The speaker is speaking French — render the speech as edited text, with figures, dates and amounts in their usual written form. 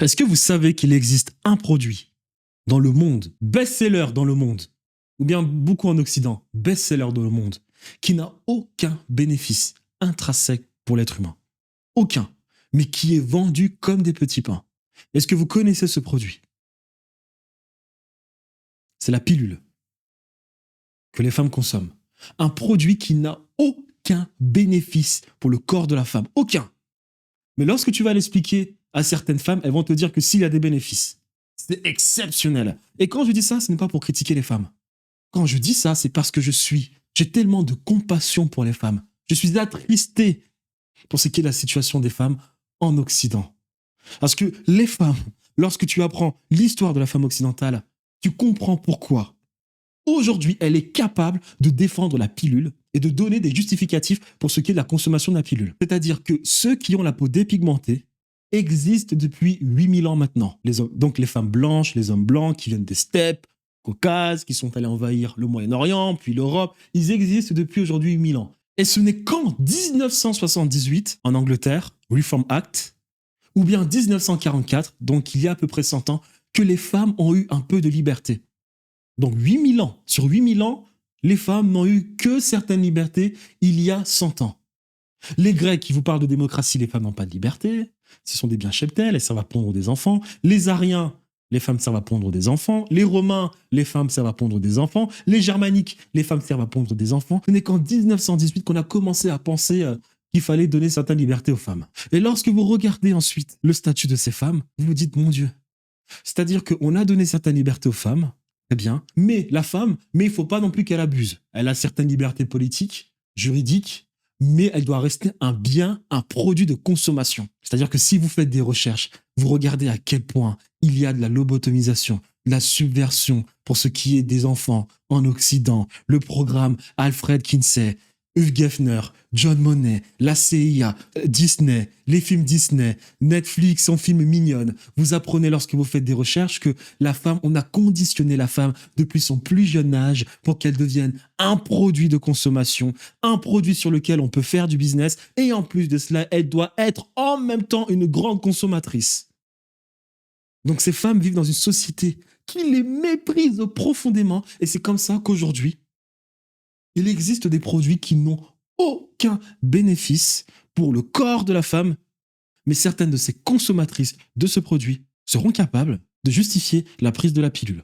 Est-ce que vous savez qu'il existe un produit dans le monde, best-seller dans le monde, ou bien beaucoup en Occident, best-seller dans le monde, qui n'a aucun bénéfice intrinsèque pour l'être humain? Aucun. Mais qui est vendu comme des petits pains. Est-ce que vous connaissez ce produit? C'est la pilule que les femmes consomment. Un produit qui n'a aucun bénéfice pour le corps de la femme. Aucun. Mais lorsque tu vas l'expliquer à certaines femmes, elles vont te dire que s'il y a des bénéfices, c'est exceptionnel. Et quand je dis ça, ce n'est pas pour critiquer les femmes. Quand je dis ça, c'est parce que j'ai tellement de compassion pour les femmes. Je suis attristé pour ce qui est la situation des femmes en Occident. Parce que les femmes, lorsque tu apprends l'histoire de la femme occidentale, tu comprends pourquoi. Aujourd'hui, elle est capable de défendre la pilule et de donner des justificatifs pour ce qui est de la consommation de la pilule. C'est-à-dire que ceux qui ont la peau dépigmentée existent depuis 8000 ans maintenant. Donc les femmes blanches, les hommes blancs qui viennent des steppes, Caucase, qui sont allés envahir le Moyen-Orient, puis l'Europe, ils existent depuis aujourd'hui 8000 ans. Et ce n'est qu'en 1978, en Angleterre, Reform Act, ou bien 1944, donc il y a à peu près 100 ans, que les femmes ont eu un peu de liberté. Donc 8000 ans, sur 8000 ans, les femmes n'ont eu que certaines libertés il y a 100 ans. Les Grecs qui vous parlent de démocratie, les femmes n'ont pas de liberté, ce sont des biens cheptels, elles servent à pondre des enfants. Les Ariens, les femmes servent à pondre des enfants. Les Romains, les femmes servent à pondre des enfants. Les Germaniques, les femmes servent à pondre des enfants. Ce n'est qu'en 1918 qu'on a commencé à penser qu'il fallait donner certaines libertés aux femmes. Et lorsque vous regardez ensuite le statut de ces femmes, vous vous dites, mon Dieu, c'est-à-dire qu'on a donné certaines libertés aux femmes, très bien, mais la femme, mais il ne faut pas non plus qu'elle abuse. Elle a certaines libertés politiques, juridiques, mais elle doit rester un bien, un produit de consommation. C'est-à-dire que si vous faites des recherches, vous regardez à quel point il y a de la lobotomisation, de la subversion pour ce qui est des enfants en Occident, le programme Alfred Kinsey, Hugh Geffner, John Monet, la CIA, Disney, les films Disney, Netflix, son film Mignonne. Vous apprenez lorsque vous faites des recherches que la femme, on a conditionné la femme depuis son plus jeune âge pour qu'elle devienne un produit de consommation, un produit sur lequel on peut faire du business et en plus de cela, elle doit être en même temps une grande consommatrice. Donc ces femmes vivent dans une société qui les méprise profondément et c'est comme ça qu'aujourd'hui, il existe des produits qui n'ont aucun bénéfice pour le corps de la femme, mais certaines de ces consommatrices de ce produit seront capables de justifier la prise de la pilule.